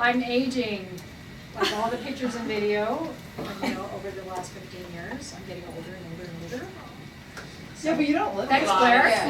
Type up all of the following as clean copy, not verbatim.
I'm aging, like all the pictures and video, over the last 15 years, I'm getting older and older and older. Yeah, but you don't look Thanks, a lot. Claire. Yeah.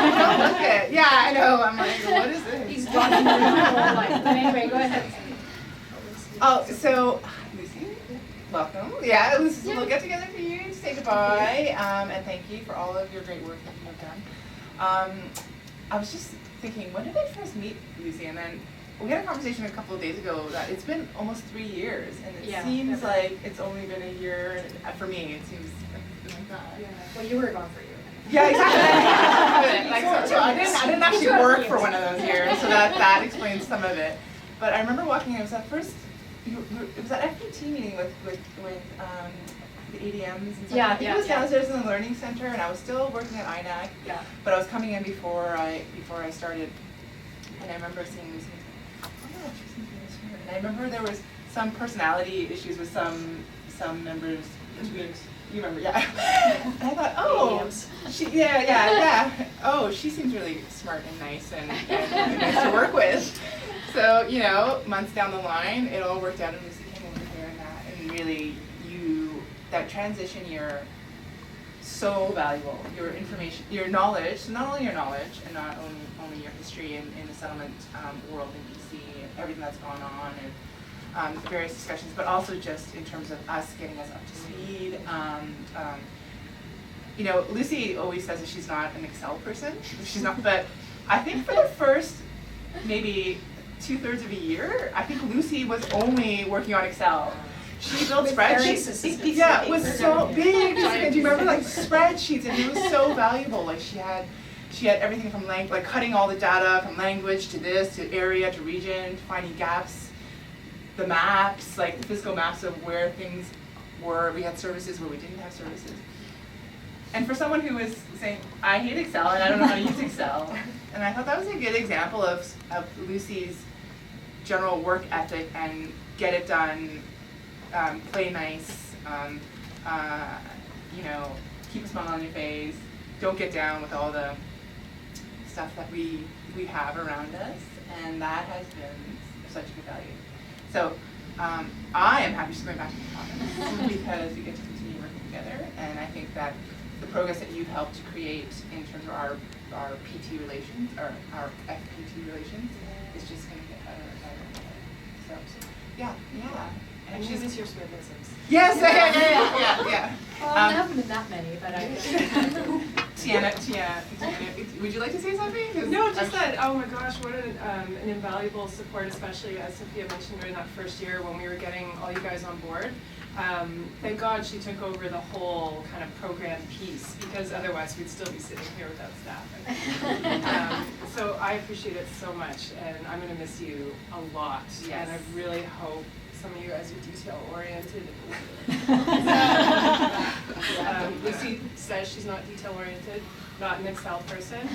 You don't look it. Yeah, I know. I'm like, what is this? He's talking about my whole life. But anyway, go ahead. Oh, so Lucy, welcome. Yeah, this is a little get together for you to say goodbye, and thank you for all of your great work that you have done. I was just thinking, when did I first meet Lucy? And then we had a conversation a couple of days ago that it's been almost 3 years, and it seems like it's only been a year. And for me, it seems like that. Yeah. Well, you were gone for a year. Yeah, exactly. So I didn't actually work for one of those years, so that explains some of it. But I remember walking. It was that first. It was that FPT meeting with the ADMs and stuff. Yeah, I think it was downstairs in the learning center, and I was still working at INAC. Yeah. But I was coming in before I started, and I remember seeing Lucy. Oh, she seems really smart. And I remember there was some personality issues with some members. You remember, yeah. And I thought, oh, oh, she seems really smart and nice and nice to work with. So, months down the line, it all worked out, and Lucy came over here and really, that transition year, so valuable. Your information, your knowledge, so not only your knowledge, and not only your history in the settlement world in BC, and everything that's gone on, and various discussions, but also just in terms of us getting us up to speed. Lucy always says that she's not an Excel person. She's not, but I think for the first maybe 2/3 of a year, I think Lucy was only working on Excel. She built spreadsheets. Yeah, it was so big. Do you remember spreadsheets? And it was so valuable. Like she had everything from cutting all the data from language to this to area to region, finding gaps. The maps, the physical maps of where things were. We had services where we didn't have services. And for someone who was saying, I hate Excel and I don't know how to use Excel, and I thought that was a good example of Lucy's general work ethic and get it done, play nice, keep a smile on your face, don't get down with all the stuff that we have around us, and that has been such a good value. So I am happy she's going back to the province because we get to continue working together, and I think that the progress that you've helped to create in terms of our PT relations, or our FPT relations, is just going to get better and better and better. So yeah. And she's your Smithisms. Yes, yeah. Well, there haven't been that many, but I. Tiana, would you like to say something? No, just that, oh my gosh, what an invaluable support, especially as Sophia mentioned during that first year when we were getting all you guys on board. Thank God she took over the whole kind of program piece, because otherwise we'd still be sitting here without staff. So I appreciate it so much, and I'm going to miss you a lot. Yes. And I really hope some of you guys are detail-oriented. Lucy says she's not detail-oriented, not an Excel person,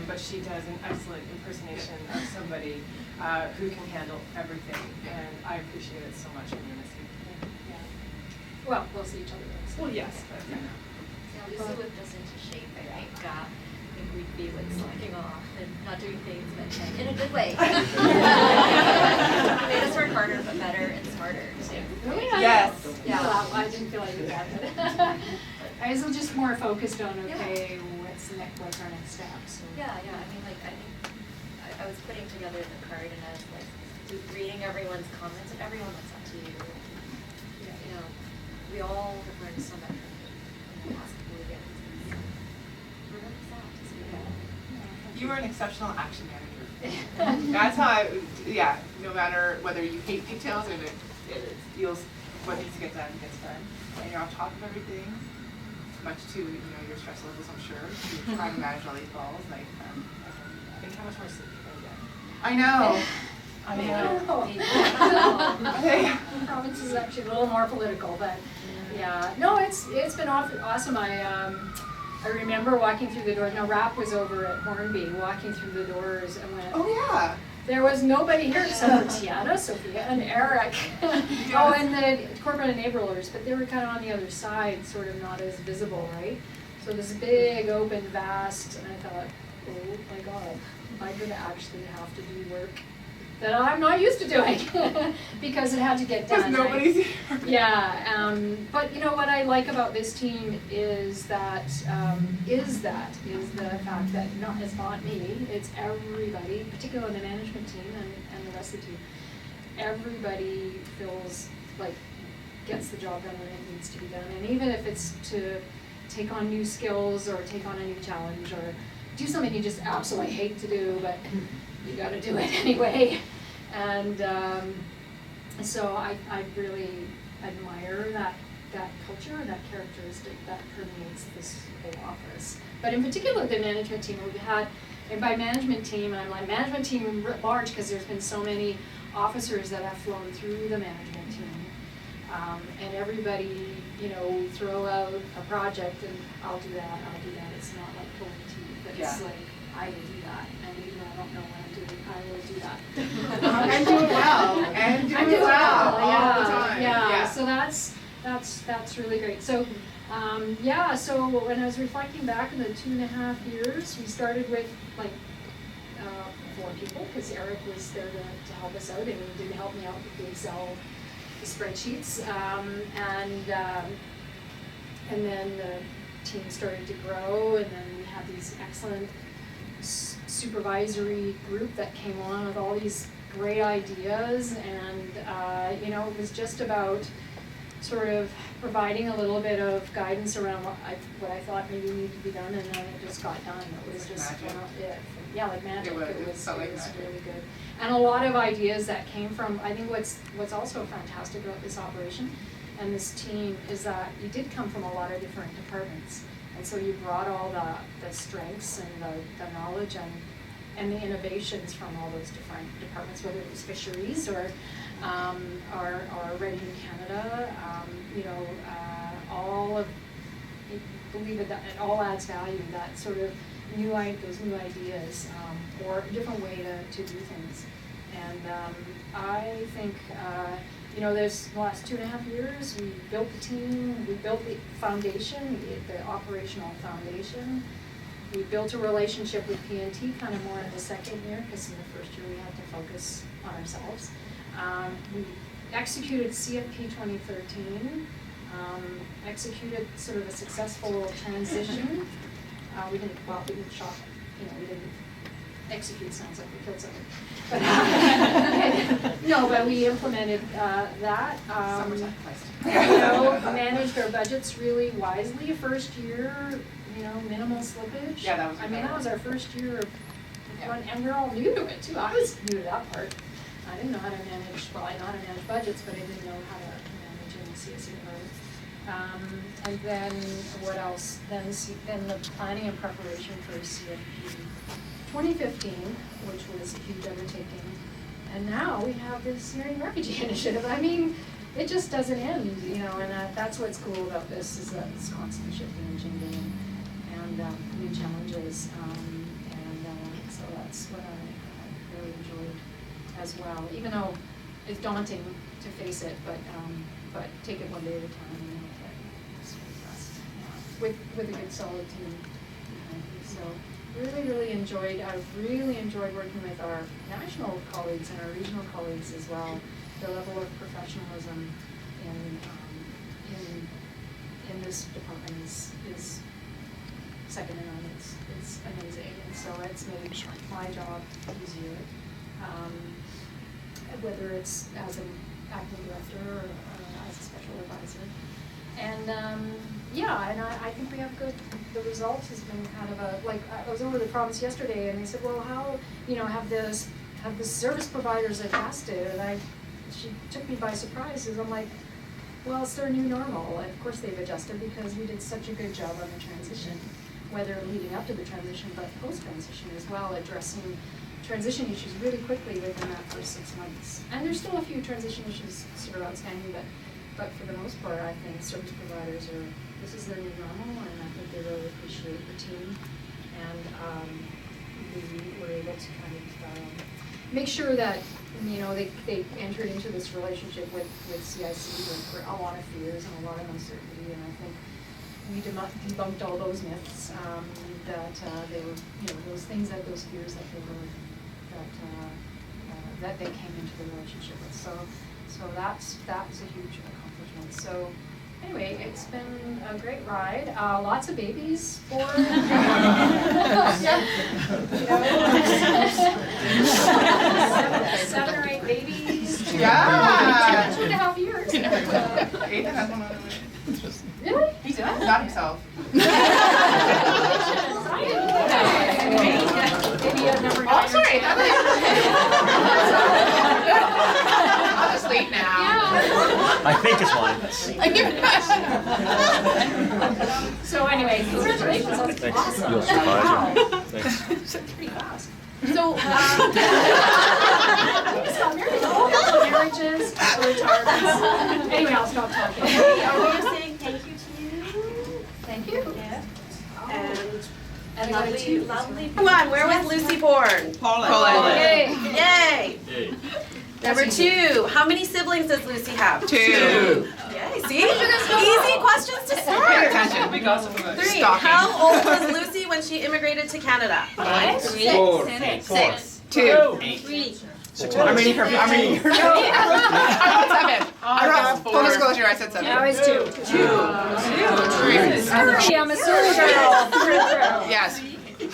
but she does an excellent impersonation of somebody who can handle everything, and I appreciate it so much. I'm going to miss you. Well, we'll see each other. Well, yes, but Yeah, Lucy whipped us into shape, I think. We'd be slacking off and not doing things, but in a good way. Made us work harder, but better and smarter too. Really? Yes. Yeah. Well, I didn't feel like that. But I was just more focused on what's our next step. So. Yeah. I mean, I think I was putting together the card and I was reading everyone's comments, and everyone looks up to you. We all have learned so much from you in the past couple of years. We're really sad to see that. You were an exceptional action manager. That's how no matter whether you hate details or it feels what needs to get done gets done. And you're on top of everything, much to your stress levels, I'm sure. You're trying to manage all these balls. think how much more sleep you're going to get. I know. The province is actually a little more political, but no, it's been awesome. I remember walking through the doors. Now Rap was over at Hornby, walking through the doors and went. Oh yeah. There was nobody here except for Tiana, Sophia, and Eric. Oh, and the corporate enablers, but they were kind of on the other side, sort of not as visible, right? So this big, open, vast, and I thought, oh my God, am I going to actually have to do work that I'm not used to doing because it had to get Because done. nobody's here. Yeah, but you know what I like about this team is that is the fact that it's not me, it's everybody, particularly the management team and the rest of the team. Everybody feels like gets the job done when it needs to be done, and even if it's to take on new skills or take on a new challenge or do something you just absolutely hate to do, but you got to do it anyway. And so I really admire that culture and that characteristic that permeates this whole office. But in particular, the management team we've had, and by management team, I'm like management team writ large because there's been so many officers that have flown through the management team. And everybody, you know, throw out a project and I'll do that. It's not like pulling teeth, but it's like, I will do that. And even though I don't know what I'm doing, I will do that. And do it well. And do it well all the time. Yeah. So that's really great. So, so when I was reflecting back in the 2.5 years, we started with like 4 people because Eric was there to help us out and he did help me out with the Excel spreadsheets, and then the team started to grow, and then we had these excellent supervisory group that came on with all these great ideas, and you know, it was just about sort of providing a little bit of guidance around what I thought maybe needed to be done, and then it just got done. It was just magic. Like magic. It was really magic. good. And a lot of ideas that came from, I think what's also fantastic about this operation and this team is that you did come from a lot of different departments. And so you brought all the strengths and the knowledge and the innovations from all those different departments, whether it was fisheries or Ready in Canada, all of, I believe that it all adds value, that sort of those new ideas, or a different way to do things. And I think, there's the last 2.5 years, we built the team, we built the foundation, the operational foundation. We built a relationship with PNT kind of more in the second year, because in the first year we had to focus on ourselves. We executed CFP 2013, executed sort of a successful transition. We didn't shop, we didn't execute, sounds like we killed something. But, no, but we implemented that. Managed our budgets really wisely. First year, minimal slippage. Yeah, that was that was our first year of one, and we're all new to it too. I was new to that part. I didn't know how to manage, I know how to manage budgets, but I didn't know how to manage any CSE department. And then what else? Then the planning and preparation for CFP 2015, which was a huge undertaking. And now we have this Syrian refugee initiative. I mean, it just doesn't end, and that's what's cool about this, is that it's constantly shifting and changing and new challenges. So that's what I really enjoyed as well, even though it's daunting to face it, but take it one day at a time, it's fast. With a good solid team behind you. So I've really enjoyed working with our national colleagues and our regional colleagues as well. The level of professionalism in this department is second to none. It's amazing, and so it's made my job easier. Whether it's as an acting director or as a special advisor. And I think we have the results has been kind of I was over the province yesterday and they said, well, how, have the service providers adjusted? And she took me by surprise, because I'm like, well, it's their new normal. And of course they've adjusted because we did such a good job on the transition, whether leading up to the transition, but post-transition as well, addressing transition issues really quickly within that first 6 months. And there's still a few transition issues sort of outstanding, but for the most part, I think service providers this is their new normal, and I think they really appreciate the team. And we were able to kind of make sure that, they entered into this relationship with CIC with a lot of fears and a lot of uncertainty, and I think we debunked all those myths that they were, those fears that that they came into the relationship with. So that's a huge accomplishment. So anyway, it's been a great ride. Lots of babies born. Seven or 8 babies. Yeah. 2.5 years. Aiden has one on the way. Really? He does? Not himself. Maybe a number 9 Oh, or sorry. 10. I'll just leave now. Yeah. I think it's mine. So anyway, congratulations, that's Thanks. awesome. You'll surprise Wow. you. Thanks. Pretty fast. So, We just got married, all the marriages, retirements. Anyway, I'll stop talking. are we saying thank you to you? Thank you. Yeah. And I got a Lovely, two. lovely. Come on, where was Lucy born? Poland. Yay. Yay! Hey. Number That's easy. 2, how many siblings does Lucy have? 2. Yay, see? Easy questions to Pay start. attention. We gossip about 3, Stalking. how old was Lucy when she immigrated to Canada? 6. 2. 6 I'm months. reading her. I'm reading her. I wrote 7. I wrote, full disclosure, I said 7. Now it's 2. 3, I'm a Surrey girl. Through and through. Yes.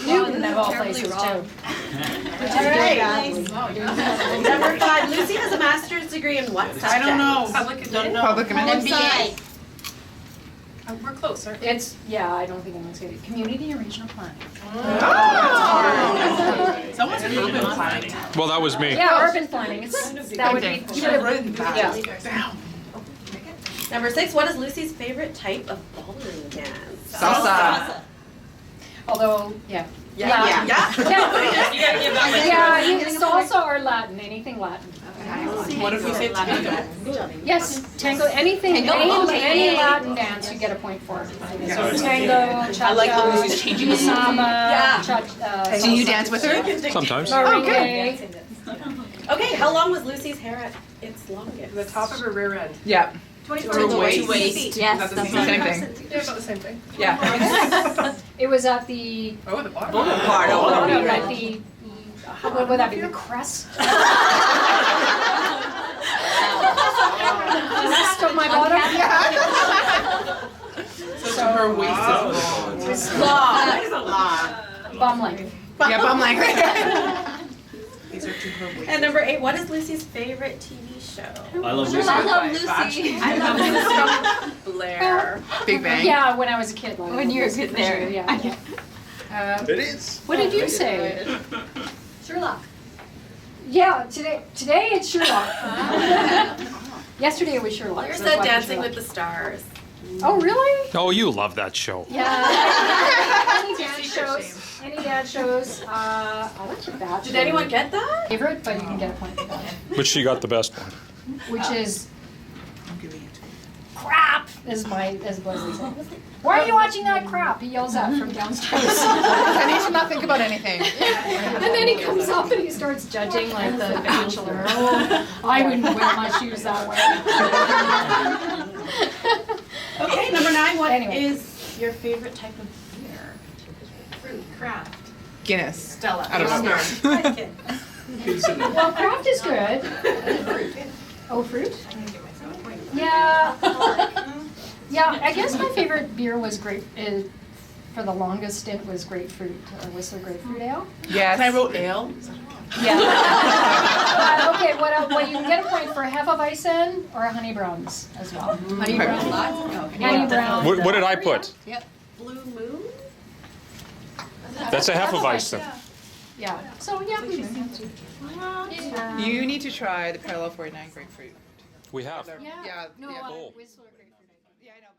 Newton of all places too. All right. Number 5, Lucy has a master's degree in what subject? I don't know. Public MBA. We're close, aren't we? It's, yeah, I don't think anyone's gonna, community and regional planning. Someone's urban planning. Well, that was me. Yeah, urban planning, it's, that would be. You should have written that. Yeah. Number 6, what is Lucy's favorite type of ballroom dance? Salsa. Although, yeah. Yeah. Latin. Yeah. Yeah, salsa or Latin, anything Latin. What if we say tango? Yes, tango, anything, any Latin dance you get a point for. So tango, cha-cha. I like how Lucy's changing the samba, Yeah. cha-cha. Do you dance with her? Sometimes. Merengue. Okay, how long was Lucy's hair at its longest? The top of her rear end. Yeah. Her waist. Yes, That's Same thing. Yeah, about the same thing. Yeah. It was at the, Oh, the bottom. bottom, at the, what would that be, the crest? Crest of my bottom? So her waist is long. Bum length. Yeah, bum length. These are to her waist. And number 8, what is Lucy's favorite TV show? I love Lucy. I love Lucy. I love Lucy. Blair. Big Bang. Yeah, when I was a kid. Like, When you were a kid there. Yeah. It is. What did you say? Sherlock. Yeah, today it's Sherlock. Yesterday it was Sherlock. Blair so said it's Dancing Sherlock. with the Stars. Oh, really? Oh, you love that show. Yeah. Any dance shows. I like The Bachelor. Did anyone get that? Favorite, but you can get a point for that. But she got the best one. Which is crap, as Leslie said. Why are you watching that crap? He yells out from downstairs. I need to not think about anything. And then he comes up and he starts judging like the Bachelor. Oh, I wouldn't wear my shoes that way. Okay, number 9, what Anyway. is your favorite type of beer? Fruit, craft. Guinness. Stella. I don't know. Well, craft is good. Oh, fruit? Yeah. Yeah, I guess my favorite beer was for the longest stint was grapefruit, Whistler grapefruit ale. Yes. And I wrote ale. Yeah. Okay, what you can get a point for Hefeweizen or Honey Browns as well. Honey Brown. Honey Brown. What did I put? Blue Moon? That's a Hefeweizen. Yeah. So yeah. You need to try the Parallel 49 grapefruit. We have. Yeah. No, yeah. Oh. Whistler grapefruit. Yeah, I know.